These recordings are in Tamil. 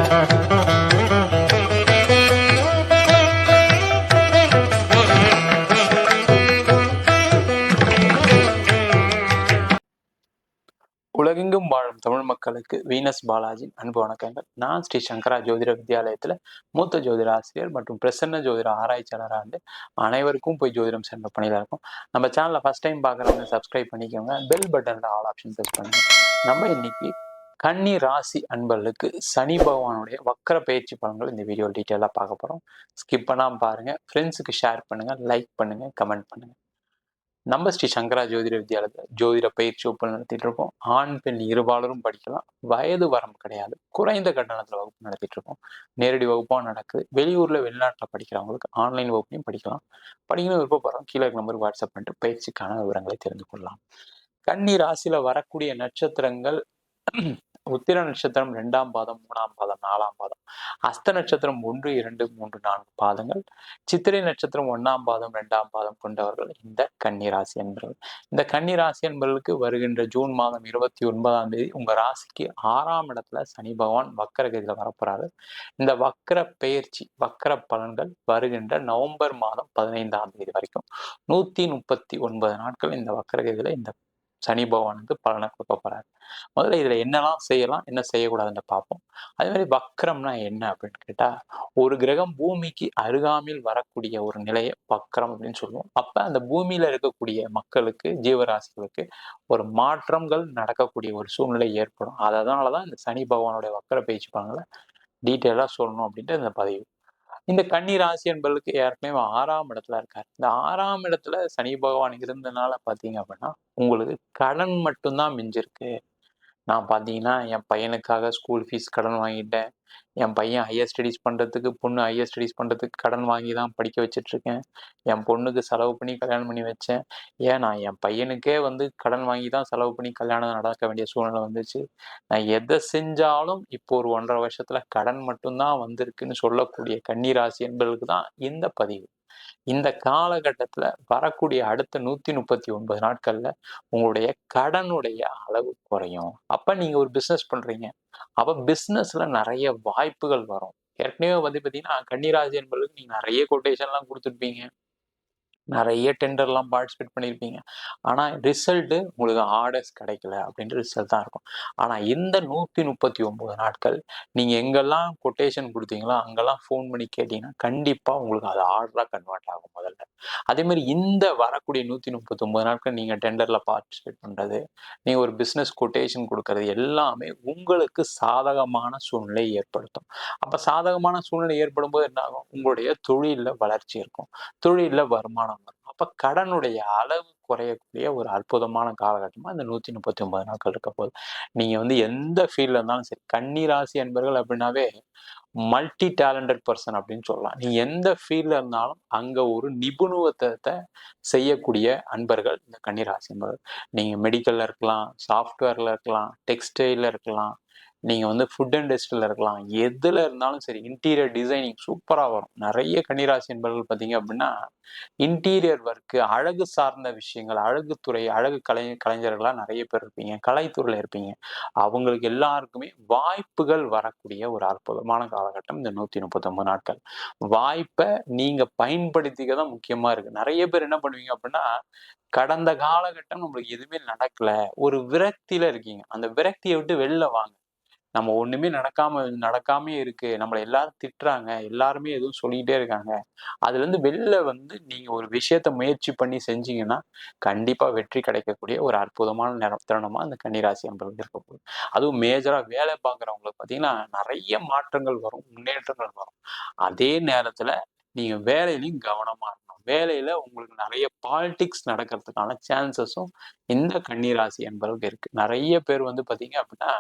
உலகெங்கும் வாழும் தமிழ் மக்களுக்கு வீனஸ் பாலாஜியின் அன்பு வணக்கங்கள். நான் ஸ்ரீ சங்கரா ஜோதிட வித்யாலயத்துல மூத்த ஜோதிட ஆசிரியர் மற்றும் பிரசன்ன ஜோதிட ஆராய்ச்சியாளராக இருந்து அனைவருக்கும் போய் ஜோதிடம் சேர்ந்த பணியில இருக்கும். நம்ம சேனலை ஃபர்ஸ்ட் டைம் பார்க்குறவங்க சப்ஸ்கிரைப் பண்ணிக்கோங்க, பெல் பட்டன்ல ஆல் ஆப்ஷன் ப்ரெஸ் பண்ணுங்க. நம்ம இன்னைக்கு கன்னி ராசி அன்பர்களுக்கு சனி பகவானுடைய வக்கர பயிற்சி பலன்கள் இந்த வீடியோ டீட்டெயிலாக பார்க்க போறோம். ஸ்கிப் பண்ணாம பாருங்க, ஃப்ரெண்ட்ஸுக்கு ஷேர் பண்ணுங்க, லைக் பண்ணுங்க, கமெண்ட் பண்ணுங்க. நம்ம ஸ்ரீ சங்கரா ஜோதிட வித்யாலயத்தில் ஜோதிட பயிற்சி வகுப்பு நடத்திட்டு இருக்கோம். ஆண் பெண் இருபாலரும் படிக்கலாம், வயது வரம்பு கிடையாது. குறைந்த கட்டணத்துல வகுப்பு நடத்திட்டு இருக்கோம். நேரடி வகுப்பாக நடக்குது. வெளியூர்ல வெளிநாட்டில் படிக்கிறவங்களுக்கு ஆன்லைன் வகுப்பையும் படிக்கலாம். படிக்கணும் விருப்பப்படுறோம், கீழே நம்பருக்கு வாட்ஸ்அப் பண்ணிட்டு பயிற்சிக்கான விவரங்களை தெரிந்து கொள்ளலாம். கன்னி ராசியில வரக்கூடிய நட்சத்திரங்கள் உத்திர நட்சத்திரம் 2ஆம் பாதம், 3ஆம் பாதம், 4ஆம் பாதம், அஸ்த நட்சத்திரம் 1, 2, 3, 4 பாதங்கள், சித்திரை நட்சத்திரம் 1ஆம் பாதம், 2ஆம் பாதம் கொண்டவர்கள் இந்த கன்னி ராசி என்பவர்கள். இந்த கன்னி ராசி என்பவர்களுக்கு வருகின்ற ஜூன் மாதம் 29ஆம் தேதி உங்க ராசிக்கு 6ஆம் இடத்துல சனி பகவான் வக்கரகதியில வரப்போறாரு. இந்த வக்கர பெயர்ச்சி வக்கர பலன்கள் வருகின்ற நவம்பர் மாதம் 15ஆம் தேதி வரைக்கும் 139 நாட்கள் இந்த வக்கரகதியில இந்த சனி பகவான் வந்து பலனை கொடுக்க போறாரு. முதல்ல இதுல என்னெல்லாம் செய்யலாம், என்ன செய்யக்கூடாதுன்னு பார்ப்போம். அதே மாதிரி வக்கரம்னா என்ன அப்படின்னு கேட்டா, ஒரு கிரகம் பூமிக்கு அருகாமையில் வரக்கூடிய ஒரு நிலையை வக்கரம் அப்படின்னு சொல்லுவோம். அப்ப அந்த பூமியில இருக்கக்கூடிய மக்களுக்கு, ஜீவராசிகளுக்கு ஒரு மாற்றங்கள் நடக்கக்கூடிய ஒரு சூழ்நிலை ஏற்படும். அதனாலதான் இந்த சனி பகவானுடைய வக்கர பயிற்சி பலன்களை டீட்டெயிலா சொல்லணும் அப்படின்ட்டு இந்த பதிவு. இந்த கன்னி ராசி என்பவர்களுக்கு ஏற்கனவே 6ஆம் இடத்துல இருக்காரு. இந்த 6ஆம் இடத்துல சனி பகவான் இருந்தனால பாத்தீங்க அப்படின்னா உங்களுக்கு கடன் மட்டும்தான் மிஞ்சிருக்கு. நான் பார்த்தீங்கன்னா என் பையனுக்காக ஸ்கூல் ஃபீஸ் கடன் வாங்கிட்டேன். என் பையன் ஹையர் ஸ்டடீஸ் பண்ணுறதுக்கு, பொண்ணு ஹையர் ஸ்டடீஸ் பண்ணுறதுக்கு கடன் வாங்கி தான் படிக்க வச்சிட்ருக்கேன். என் பொண்ணுக்கு செலவு பண்ணி கல்யாணம் பண்ணி வச்சேன். ஏன் நான் என் பையனுக்கே வந்து கடன் வாங்கி தான் செலவு பண்ணி கல்யாணம் நடக்க வேண்டிய சூழ்நிலை வந்துச்சு. நான் எதை செஞ்சாலும் இப்போ ஒரு 1.5 வருஷத்துல கடன் மட்டும்தான் வந்திருக்குன்னு சொல்லக்கூடிய கன்னி ராசி என்பவர்களுக்கு தான் இந்த பதிவு. இந்த காலகட்டத்துல வரக்கூடிய அடுத்த 139 நாட்கள்ல உங்களுடைய கடனுடைய அளவு குறையும். அப்ப நீங்க ஒரு பிசினஸ் பண்றீங்க, அப்ப பிசினஸ்ல நிறைய வாய்ப்புகள் வரும். ஏற்கனவே வந்து பாத்தீங்கன்னா கன்னிராசி என்பவர்களுக்கு நீங்க நிறைய கொட்டேஷன் எல்லாம் கொடுத்துருப்பீங்க, நிறைய டெண்டர்லாம் பார்ட்டிசிபேட் பண்ணியிருப்பீங்க. ஆனா ரிசல்ட் உங்களுக்கு ஆர்டர்ஸ் கிடைக்கல அப்படின்ற ரிசல்ட் தான் இருக்கும். ஆனா இந்த 139 நாட்கள் நீங்க எங்கெல்லாம் கொட்டேஷன் கொடுத்தீங்களோ அங்கெல்லாம் ஃபோன் பண்ணி கேட்டீங்கன்னா கண்டிப்பா உங்களுக்கு அது ஆர்டரா கன்வெர்ட் ஆகும் முதல்ல. அதே மாதிரி இந்த வரக்கூடிய 139 நாட்கள் நீங்க டெண்டர்ல பார்ட்டிசிபேட் பண்றது, நீங்க ஒரு பிசினஸ் கொட்டேஷன் கொடுக்கறது எல்லாமே உங்களுக்கு சாதகமான சூழ்நிலை ஏற்படுத்தும். அப்ப சாதகமான சூழ்நிலை ஏற்படும் போது என்ன ஆகும், உங்களுடைய தொழில வளர்ச்சி இருக்கும், தொழில வருமானம் வரும். அப்ப கடனுடைய அளவு குறையக்கூடிய ஒரு அற்புதமான காலகட்டமா இந்த 139 நாட்கள் இருக்க போகுது. நீங்க வந்து எந்த ஃபீல்ட்ல இருந்தாலும் சரி, கன்னி ராசி என்பர்கள் அப்படின்னாவே மல்டி டேலண்டட் பர்சன் அப்படின்னு சொல்லலாம். நீ எந்த ஃபீல்ட்ல இருந்தாலும் அங்க ஒரு நிபுணத்துவத்தை செய்யக்கூடிய அன்பர்கள் இந்த கன்னிராசி என்பர்கள். நீங்க மெடிக்கல்ல இருக்கலாம், சாஃப்ட்வேர்ல இருக்கலாம், டெக்ஸ்டைல்ல இருக்கலாம், நீங்க வந்து ஃபுட் இண்டஸ்ட்ரியில இருக்கலாம், எதுல இருந்தாலும் சரி இன்டீரியர் டிசைனிங் சூப்பரா வரும். நிறைய கன்னிராசி என்பர்கள் பார்த்தீங்க அப்படின்னா இன்டீரியர் ஒர்க்கு, அழகு சார்ந்த விஷயங்கள், அழகுத்துறை, அழகு கலைஞர்களா நிறைய பேர் இருப்பீங்க, கலைத்துறையில இருப்பீங்க. அவங்களுக்கு எல்லாருக்குமே வாய்ப்புகள் வரக்கூடிய ஒரு அற்புதமான காலகட்டம் இந்த 139 நாட்கள். வாய்ப்பை நீங்க பயன்படுத்திக்க தான் முக்கியமா இருக்கு. நிறைய பேர் என்ன பண்ணுவீங்க அப்படின்னா, கடந்த காலகட்டம் நம்மளுக்கு எதுவுமே நடக்கல, ஒரு விரக்தியில இருக்கீங்க. அந்த விரக்தியை விட்டு வெளில வாங்க. நம்ம ஒண்ணுமே நடக்காமே இருக்கு, நம்மளை எல்லாரும் திட்டுறாங்க, எல்லாருமே எதுவும் சொல்லிக்கிட்டே இருக்காங்க, அதுல இருந்து வெளில வந்து நீங்க ஒரு விஷயத்த முயற்சி பண்ணி செஞ்சீங்கன்னா கண்டிப்பா வெற்றி கிடைக்கக்கூடிய ஒரு அற்புதமான தருணமா இந்த கன்னிராசி என்பது இருக்க போகுது. அதுவும் மேஜரா வேலை பார்க்குறவங்களுக்கு பார்த்தீங்கன்னா நிறைய மாற்றங்கள் வரும், முன்னேற்றங்கள் வரும். அதே நேரத்துல நீங்க வேலையிலையும் கவனமா இருக்கணும். வேலையில உங்களுக்கு நிறைய பாலிடிக்ஸ் நடக்கிறதுக்கான சான்சஸும் இந்த கன்னிராசி என்பவர்களுக்கு இருக்கு. நிறைய பேர் வந்து பாத்தீங்க அப்படின்னா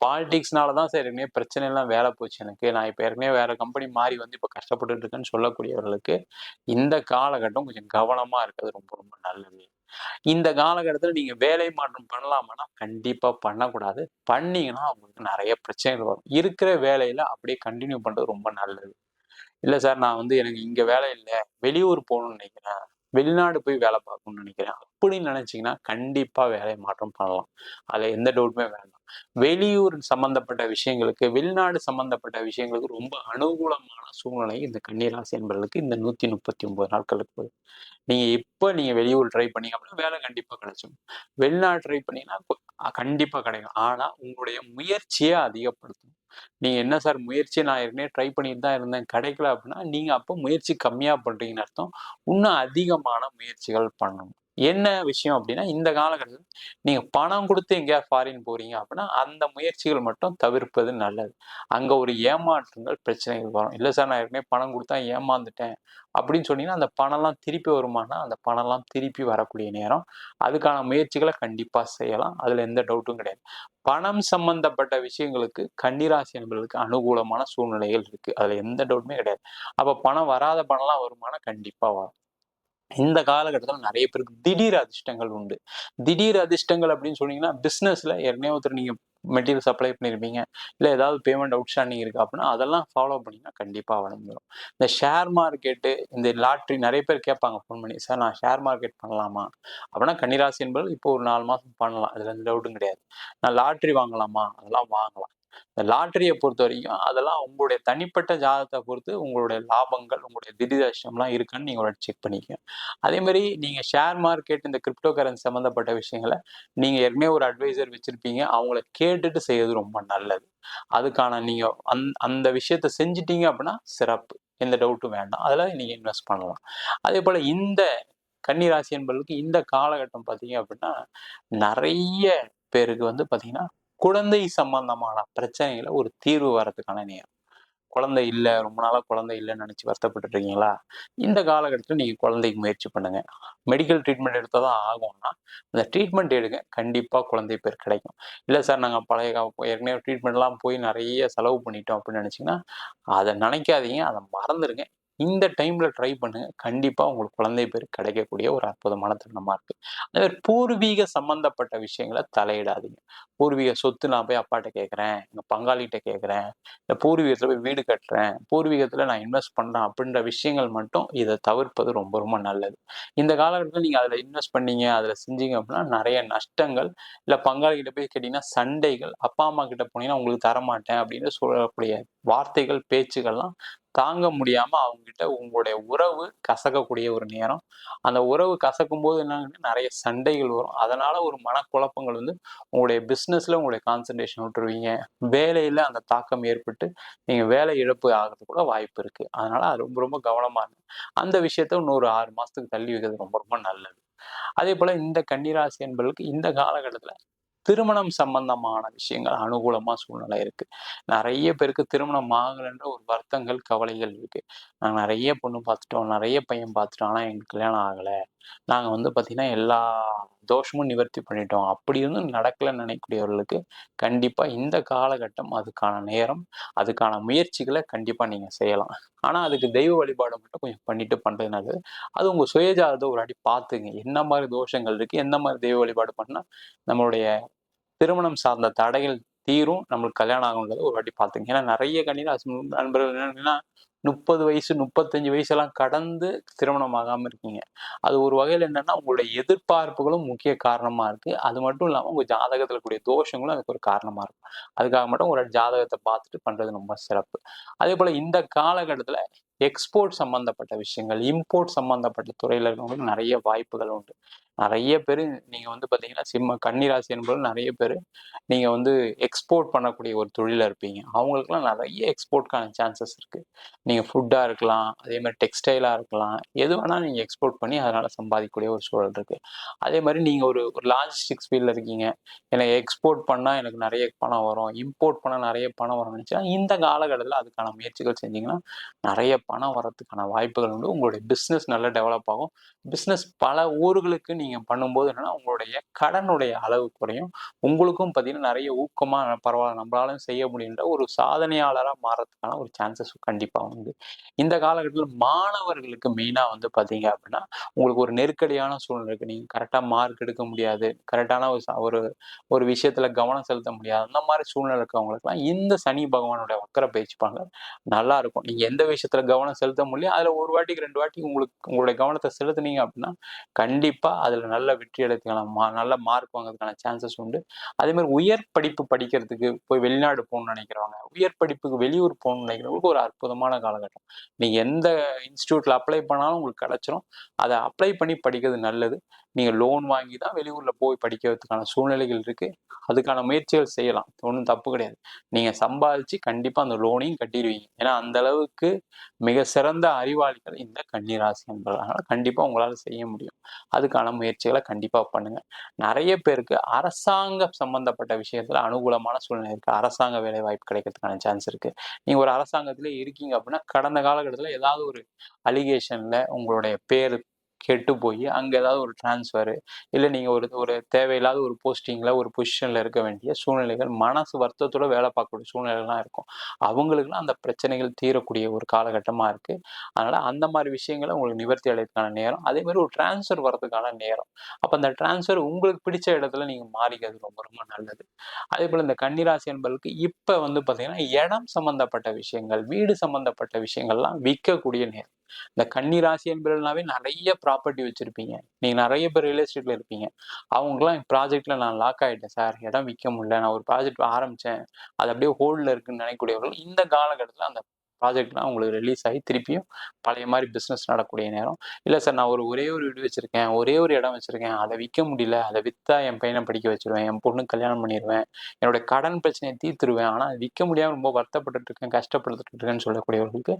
பாலிடிக்ஸ்னாலதான் சார் ஏற்கனவே பிரச்சனை எல்லாம் வேலை போச்சு, எனக்கு நான் இப்ப ஏற்கனவே வேற கம்பெனி மாறி வந்து இப்ப கஷ்டப்பட்டு இருக்கேன்னு சொல்லக்கூடியவர்களுக்கு இந்த காலகட்டம் கொஞ்சம் கவனமா இருக்கிறது ரொம்ப ரொம்ப நல்லது. இந்த காலகட்டத்துல நீங்க வேலை மாற்றம் பண்ணலாமான்னா கண்டிப்பா பண்ணக்கூடாது. பண்ணீங்கன்னா உங்களுக்கு நிறைய பிரச்சனைகள் வரும். இருக்கிற வேலையில அப்படியே கண்டினியூ பண்றது ரொம்ப நல்லது. இல்ல சார் நான் வந்து எனக்கு இங்க வேலை இல்லை, வெளியூர் போகணும்னு நினைக்கிறேன், வெளிநாடு போய் வேலை பார்க்கணும்னு நினைக்கிறேன் அப்படின்னு நினைச்சீங்கன்னா கண்டிப்பா வேலை மாற்றம் பண்ணலாம். அதுல எந்த டவுட்டுமே வேண்டாம். வெளியூர் சம்பந்தப்பட்ட விஷயங்களுக்கு, வெளிநாடு சம்பந்தப்பட்ட விஷயங்களுக்கு ரொம்ப அனுகூலமான சூழ்நிலை இந்த கன்னிராசி என்பவர்களுக்கு இந்த 139 நாட்களுக்கு போகுது. நீங்க வெளியூர் ட்ரை பண்ணீங்க அப்படின்னா வேலை கண்டிப்பா கிடைச்சிடும். வெளிநாடு ட்ரை பண்ணீங்கன்னா கண்டிப்பா கிடைக்கும். ஆனா உங்களுடைய முயற்சியை அதிகப்படுத்தணும். நீங்க என்ன சார் முயற்சி நான் ஏற்கனவே ட்ரை பண்ணிட்டு தான் இருந்தேன் கிடைக்கல அப்படின்னா நீங்க அப்போ முயற்சி கம்மியா பண்றீங்கன்னு அர்த்தம். இன்னும் அதிகமான முயற்சிகள் பண்ணணும். என்ன விஷயம் அப்படின்னா இந்த காலகட்டத்தில் நீங்க பணம் கொடுத்து எங்கேயாவது ஃபாரின் போறீங்க அப்படின்னா அந்த முயற்சிகள் மட்டும் தவிர்ப்பது நல்லது. அங்க ஒரு ஏமாற்றங்கள் பிரச்சனைகள் வரும். இல்ல சார் நான் ஏற்கனவே பணம் கொடுத்தா ஏமாந்துட்டேன் அப்படின்னு சொன்னீங்கன்னா அந்த பணம்லாம் திருப்பி வருமானா அந்த பணம்லாம் திருப்பி வரக்கூடிய நேரம். அதுக்கான முயற்சிகளை கண்டிப்பா செய்யலாம். அதுல எந்த டவுட்டும் கிடையாது. பணம் சம்பந்தப்பட்ட விஷயங்களுக்கு கன்னிராசி என்பவர்களுக்கு அனுகூலமான சூழ்நிலைகள் இருக்கு. அதுல எந்த டவுட்டுமே கிடையாது. அப்ப பணம் வராத பணம்லாம் வருமானா கண்டிப்பா வரும். இந்த காலகட்டத்துல நிறைய பேருக்கு திடீர் அதிர்ஷ்டங்கள் உண்டு. திடீர் அதிர்ஷ்டங்கள் அப்படின்னு சொன்னீங்கன்னா பிசினஸ்ல ஏற்கனவே ஒருத்தர் நீங்க மெட்டீரியல் சப்ளை பண்ணியிருப்பீங்க. இல்ல ஏதாவது பேமெண்ட் அவுட்ஸ்டாண்டிங் இருக்கு அப்படின்னா அதெல்லாம் ஃபாலோ பண்ணீங்கன்னா கண்டிப்பா வழங்கிடும். இந்த ஷேர் மார்க்கெட்டு, இந்த லாட்ரி நிறைய பேர் கேட்பாங்க ஃபோன் பண்ணி, சார் நான் ஷேர் மார்க்கெட் பண்ணலாமா? அப்படின்னா கன்னிராசி என்பது இப்போ ஒரு 4 மாசம் பண்ணலாம். அதுல எந்த டவுட்டும் கிடையாது. நான் லாட்ரி வாங்கலாமா? அதெல்லாம் வாங்கலாம். இந்த லாட்டரியை பொறுத்த வரைக்கும் அதெல்லாம் உங்களுடைய தனிப்பட்ட ஜாதகத்தை பொறுத்து உங்களுடைய லாபங்கள், உங்களுடைய திடீர் அதிர்ஷ்டம்லாம் இருக்கான்னு நீங்க ஒரு செக் பண்ணிக்கங்க. அதே மாதிரி நீங்க ஷேர் மார்க்கெட், இந்த கிரிப்டோ கரன்சி சம்பந்தப்பட்ட விஷயங்களை நீங்க ஏற்கனவே ஒரு அட்வைசர் வச்சிருப்பீங்க. அவங்கள கேட்டுட்டு செய்யறது ரொம்ப நல்லது. அதுக்கான நீங்க அந்த விஷயத்த செஞ்சிட்டீங்க அப்படின்னா சிறப்பு. எந்த டவுட்டும் வேண்டாம். அதுல நீங்க இன்வெஸ்ட் பண்ணலாம். அதே போல இந்த கன்னிராசி என்பவர்களுக்கு இந்த காலகட்டம் பார்த்தீங்க அப்படின்னா நிறைய பேருக்கு வந்து பார்த்தீங்கன்னா குழந்தை சம்பந்தமான பிரச்சனைகளை ஒரு தீர்வு வர்றதுக்கான நேரம். குழந்தை இல்ல, ரொம்ப நாளா குழந்தை இல்லைன்னு நினைச்சு வருத்தப்பட்டுட்டு இருக்கீங்களா? இந்த காலகட்டத்துல நீங்க குழந்தைக்கு முயற்சி பண்ணுங்க. மெடிக்கல் ட்ரீட்மெண்ட் எடுத்தா தான் ஆகும்னா, அந்த ட்ரீட்மெண்ட் எடுங்க. கண்டிப்பா குழந்தை பேர் கிடைக்கும். இல்ல சார் நாங்க ஏற்கனவே ட்ரீட்மெண்ட்லாம் போய் நிறைய செலவு பண்ணிட்டோம் அப்படின்னு நினைச்சீங்கன்னா, அத நினைக்காதீங்க. அத மறந்துருங்க. இந்த டைம்ல ட்ரை பண்ணுங்க. கண்டிப்பா உங்களுக்கு குழந்தை பேர் கிடைக்கக்கூடிய ஒரு அற்புதமான தருணமா இருக்கு. அதே மாதிரி பூர்வீக சம்பந்தப்பட்ட விஷயங்கள தலையிடாதீங்க. பூர்வீக சொத்து நான் போய் அப்பாட்ட கேட்கிறேன், எங்க பங்காளிட்ட கேட்கிறேன், இல்ல பூர்வீகத்துல போய் வீடு கட்டுறேன், பூர்வீகத்துல நான் இன்வெஸ்ட் பண்றேன் அப்படின்ற விஷயங்கள் மட்டும் இதை தவிர்ப்பது ரொம்ப ரொம்ப நல்லது. இந்த காலகட்டத்தில் நீங்க அதுல இன்வெஸ்ட் பண்ணீங்க, அதுல செஞ்சீங்க அப்படின்னா நிறைய நஷ்டங்கள், இல்ல பங்காளிகிட்ட போய் கேட்டீங்கன்னா சண்டைகள், அப்பா அம்மா கிட்ட போனீங்கன்னா உங்களுக்கு தரமாட்டேன் அப்படின்னு சொல்லக்கூடிய வார்த்தைகள், பேச்சுகள்லாம் தாங்க முடியாம அவங்க கிட்ட உங்களுடைய உறவு கசக்கக்கூடிய ஒரு நேரம். அந்த உறவு கசக்கும் போது என்னன்னா நிறைய சண்டைகள் வரும். அதனால ஒரு மனக்குழப்பங்கள் வந்து உங்களுடைய பிசினஸ்ல உங்களுடைய கான்சன்ட்ரேஷன் விட்டுருவீங்க. வேலையில அந்த தாக்கம் ஏற்பட்டு நீங்க வேலை இழப்பு ஆகிறதுக்கு கூட வாய்ப்பு இருக்கு. அதனால அது ரொம்ப ரொம்ப கவனமா இருங்க. அந்த விஷயத்த இன்னொரு 6 மாசத்துக்கு தள்ளி வைக்கிறது ரொம்ப ரொம்ப நல்லது. அதே போல இந்த கன்னிராசி என்பவர்களுக்கு இந்த காலகட்டத்துல திருமணம் சம்பந்தமான விஷயங்கள் அனுகூலமா சூழ்நிலை இருக்கு. நிறைய பேருக்கு திருமணம் ஆகலைன்ற ஒரு வருத்தங்கள், கவலைகள் இருக்கு. நாங்க நிறைய பொண்ணு பார்த்துட்டோம், நிறைய பையன் பார்த்துட்டோம். ஆனா எங்களுக்கு கல்யாணம் ஆகல. நாங்க வந்து பார்த்தீங்கன்னா, எல்லா தோஷமும் நிவர்த்தி பண்ணிட்டோம். அப்படி இருந்தும் நடக்கலன்னு நினைக்கக்கூடியவர்களுக்கு கண்டிப்பா இந்த காலகட்டம் அதுக்கான நேரம், அதுக்கான முயற்சிகளை கண்டிப்பா நீங்க செய்யலாம். ஆனா அதுக்கு தெய்வ வழிபாடு மட்டும் கொஞ்சம் பண்ணிட்டு பண்றது நல்லது. அது உங்க சுயஜாதகத்தை ஒரு வாட்டி பார்த்துங்க. என்ன மாரி தோஷங்கள் இருக்கு, எந்த மாரி தெய்வ வழிபாடு பண்ணா நம்மளுடைய திருமணம் சார்ந்த தடைகள் தீரும், நம்மளுக்கு கல்யாணம் ஆகும்ன்றத ஒரு வாட்டி பார்த்துங்க. ஏன்னா நிறைய கன்னிராசி நண்பர்கள் என்னன்னா 30 வயசு, 35 வயசெல்லாம் கடந்து திருமணம் ஆகாம இருக்கீங்க. அது ஒரு வகையில என்னன்னா, உங்களுடைய எதிர்பார்ப்புகளும் முக்கிய காரணமா இருக்கு. அது மட்டும் இல்லாம உங்க ஜாதகத்துல கூடிய தோஷங்களும் அதுக்கு ஒரு காரணமா இருக்கும். அதுக்காக மட்டும் ஒரு ஜாதகத்தை பார்த்துட்டு பண்றது ரொம்ப சிறப்பு. அதே போல இந்த காலகட்டத்துல எக்ஸ்போர்ட் சம்பந்தப்பட்ட விஷயங்கள், இம்போர்ட் சம்பந்தப்பட்ட துறையில இருக்கவங்களுக்கு நிறைய வாய்ப்புகள் உண்டு. நிறைய பேரு நீங்க வந்து பார்த்தீங்கன்னா, கன்னிராசி என்பது நிறைய பேரு நீங்க வந்து எக்ஸ்போர்ட் பண்ணக்கூடிய ஒரு தொழில்ல இருப்பீங்க. அவங்களுக்கெல்லாம் நிறைய எக்ஸ்போர்ட்கான சான்சஸ் இருக்கு. நீங்க ஃபுட்டா இருக்கலாம், அதே மாதிரி டெக்ஸ்டைலா இருக்கலாம். எது வேணாலும் நீங்க எக்ஸ்போர்ட் பண்ணி அதனால சம்பாதிக்கக்கூடிய ஒரு சூழல் இருக்கு. அதே மாதிரி நீங்க ஒரு ஒரு லாஜிஸ்டிக்ஸ் ஃபீல்ட்ல இருக்கீங்க. எனக்கு எக்ஸ்போர்ட் பண்ணா எனக்கு நிறைய பணம் வரும், இம்போர்ட் பண்ணா நிறைய பணம் வரும்னு நினைச்சா இந்த காலகட்டத்துல அதுக்கான முயற்சிகள் செஞ்சீங்கன்னா, நிறைய பணம் வரதுக்கான வாய்ப்புகள் உண்டு. உங்களுடைய பிசினஸ் நல்லா டெவலப் ஆகும். பிசினஸ் பல ஊர்களுக்கு நீங்க பண்ணும்போது என்னன்னா, உங்களுடைய கடனுடைய அளவு குறையும். உங்களுக்கும் பார்த்தீங்கன்னா, நிறைய ஊக்கமா பரவாயில்ல நம்மளாலும் செய்ய முடியுன்ற ஒரு சாதனையாளரா மாறதுக்கான ஒரு சான்சஸ் கண்டிப்பா உண்டு. இந்த காலகட்டத்தில மாணவர்களுக்கு மெயினா வந்து பார்த்தீங்க அப்படின்னா, உங்களுக்கு ஒரு நெருக்கடியான சூழ்நிலை இருக்கு. நீங்க கரெக்ட்டா மார்க் எடுக்க முடியாது. கரெக்ட்டான ஒரு ஒரு விஷயத்துல கவனம் செலுத்த முடியாது. அந்த மாரி சூழ்நிலை இருக்கவங்களுக்கெல்லாம் இந்த சனி பகவானுடைய வக்கர பயிற்சி பலன்கள் நல்லா இருக்கும். நீங்க எந்த விஷயத்துல கவனம் செலுத்த முடியலையோ, அதுல ஒரு வாட்டிக்கு 2 வாட்டி உங்களுடைய கவனத்த செலுத்துனீங்க அப்படின்னா, கண்டிப்பா அது அதில் நல்ல வெற்றி அடைறதுக்கான நல்ல மார்க் வாங்குறதுக்கான சான்சஸ் உண்டு. அதே மாதிரி உயர் படிப்பு படிக்கிறதுக்கு போய் வெளிநாடு போகணும்னு நினைக்கிறவங்க, உயர் படிப்புக்கு வெளியூர் போகணும்னு நினைக்கிறவங்களுக்கு ஒரு அற்புதமான காலகட்டம். நீங்க எந்த இன்ஸ்டியூட்ல அப்ளை பண்ணாலும் உங்களுக்கு கிடைச்சிரும். அதை அப்ளை பண்ணி படிக்கிறது நல்லது. நீங்க லோன் வாங்கி தான் வெளியூர்ல போய் படிக்கிறதுக்கான சூழ்நிலைகள் இருக்கு. அதுக்கான முயற்சிகள் செய்யலாம். ஒன்றும் தப்பு கிடையாது. நீங்க சம்பாதிச்சு கண்டிப்பா அந்த லோனையும் கட்டிடுவீங்க. ஏன்னா அந்த அளவுக்கு மிக சிறந்த அறிவாளிகள் இந்த கன்னி ராசி என்பது. அதனால கண்டிப்பா உங்களால செய்ய முடியும். அதுக்கான முயற்சிகளை கண்டிப்பா பண்ணுங்க. நிறைய பேருக்கு அரசாங்கம் சம்பந்தப்பட்ட விஷயத்துல அனுகூலமான சூழ்நிலை இருக்கு. அரசாங்க வேலை வாய்ப்பு கிடைக்கிறதுக்கான சான்ஸ் இருக்கு. நீங்க ஒரு அரசாங்கத்திலே இருக்கீங்க அப்படின்னா கடந்த காலகட்டத்தில் ஏதாவது ஒரு அலிகேஷன்ல உங்களுடைய பேர் கெட்டு போய் அங்க ஏதாவது ஒரு டிரான்ஸ்ஃபர் இல்லை நீங்க ஒரு ஒரு தேவையில்லாத ஒரு போஸ்டிங்ல ஒரு பொசிஷன்ல இருக்க வேண்டிய சூழ்நிலைகள், மனசு வருத்தத்தோட வேலை பார்க்கக்கூடிய சூழ்நிலைகள்லாம் இருக்கும். அவங்களுக்குலாம் அந்த பிரச்சனைகள் தீரக்கூடிய ஒரு காலகட்டமா இருக்கு. அதனால அந்த மாதிரி விஷயங்களை உங்களுக்கு நிவர்த்தி அடைறதுக்கான நேரம், அதே மாதிரி ஒரு டிரான்ஸ்ஃபர் வர்றதுக்கான நேரம். அப்ப அந்த டிரான்ஸ்ஃபர் உங்களுக்கு பிடிச்ச இடத்துல நீங்க மாறிக்கிறது ரொம்ப ரொம்ப நல்லது. அதே போல இந்த கன்னிராசி என்பதற்கு இப்ப பாத்தீங்கன்னா இடம் சம்பந்தப்பட்ட விஷயங்கள், வீடு சம்பந்தப்பட்ட விஷயங்கள்லாம் விற்கக்கூடிய நேரம். இந்த கன்னி ராசி என்பவர்கள்னாவே நிறைய ப்ராப்பர்ட்டி வச்சிருப்பீங்க. நீங்க நிறைய பேர் ரியல் எஸ்டேட்ல இருப்பீங்க. அவங்கலாம் ப்ராஜெக்ட்ல நான் லாக் ஆயிட்டேன் சார், இடம் விற்க முடியல, நான் ஒரு ப்ராஜெக்ட் ஆரம்பிச்சேன், அது அப்படியே ஹோல்ட்ல இருக்குன்னு நினைக்கக்கூடியவர்கள் இந்த காலகட்டத்தில் அந்த ப்ராஜெக்ட்லாம் உங்களுக்கு ரிலீஸ் ஆகி திருப்பியும் பழைய மாதிரி பிஸ்னஸ் நடக்கக்கூடிய நேரம். இல்லை சார் நான் ஒரே ஒரு வீடு வச்சிருக்கேன், ஒரே ஒரு இடம் வச்சிருக்கேன், அதை விற்க முடியல, அதை விற்றா என் பையனை படிக்க வச்சிருவேன், என் பொண்ணுக்கு கல்யாணம் பண்ணிடுவேன், என்னோட கடன் பிரச்சனையை தீர்த்துருவேன், ஆனால் விற்க முடியாமல் ரொம்ப வருத்தப்பட்டு இருக்கேன், கஷ்டப்பட்டு இருக்கேன்னு சொல்லக்கூடியவர்களுக்கு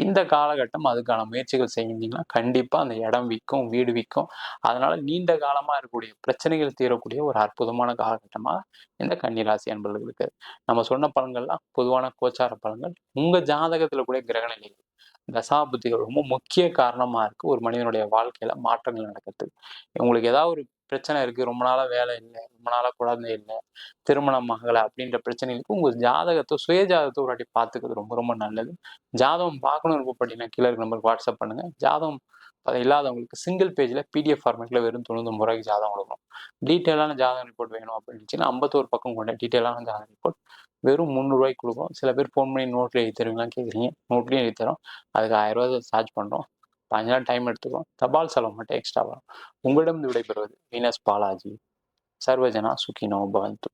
இந்த காலகட்டம் அதுக்கான முயற்சிகள் செஞ்சீங்கன்னா கண்டிப்பாக அந்த இடம் விற்கும், வீடு விற்கும். அதனால நீண்ட காலமாக இருக்கக்கூடிய பிரச்சனைகள் தீரக்கூடிய ஒரு அற்புதமான காலகட்டமாக இந்த கன்னிராசி என்பவர்களுக்கு. நம்ம சொன்ன பலன்கள்லாம் பொதுவான கோச்சார பலன்கள். உங்க ஜாதகத்துல கூட கிரக நிலைகள், தசாபுத்திகள் ரொம்ப முக்கிய காரணமா இருக்கு ஒரு மனிதனுடைய வாழ்க்கையில மாற்றங்கள் நடக்கிறதுக்கு. உங்களுக்கு ஏதாவது ஒரு பிரச்சனை இருக்கு, ரொம்ப நாளா வேலை இல்லை, ரொம்ப நாளா குழந்தை இல்லை, திருமணம் ஆகலை அப்படின்ற பிரச்சனைகளுக்கு உங்க ஜாதகத்தை சுய ஜாதகத்தை ஒரு வாட்டி பார்த்துக்கிறது ரொம்ப ரொம்ப நல்லது. ஜாதகம் பார்க்கணும் விருப்பப்பட்டீங்கன்னா கீழே இருக்க நம்பருக்கு வாட்ஸ்அப் பண்ணுங்க. ஜாதகம் இல்லாதவங்களுக்கு சிங்கிள் பேஜ்ல பிடிஎஃப் ஃபார்மேட்ல வெறும் 99 ரூபாய்க்கு ஜாதகம் கொடுக்கணும். டீட்டெயிலான ஜாதகம் ரிப்போர்ட் வேணும் அப்படின்னு 51 பக்கம் கொண்ட டீட்டெயிலான ஜாதகம் ரிப்போர்ட் வெறும் 300 ரூபாய்க்கு கொடுக்கும். சில பேர் ஃபோன் பண்ணி நோட்ல எழுதி தருவீங்களான்னு கேட்குறீங்க. நோட்லையும் எழுதி தரோம். அதுக்கு 1000 ரூபாய் சார்ஜ் பண்ணுறோம். 5 நாள் டைம் எடுத்துக்கிறோம். தபால் செலவு மட்டும் எக்ஸ்ட்ரா வரும். உங்களிடம் விடைபெறுவது வீனஸ் பாலாஜி. சர்வஜனா சுகினோ பவந்து.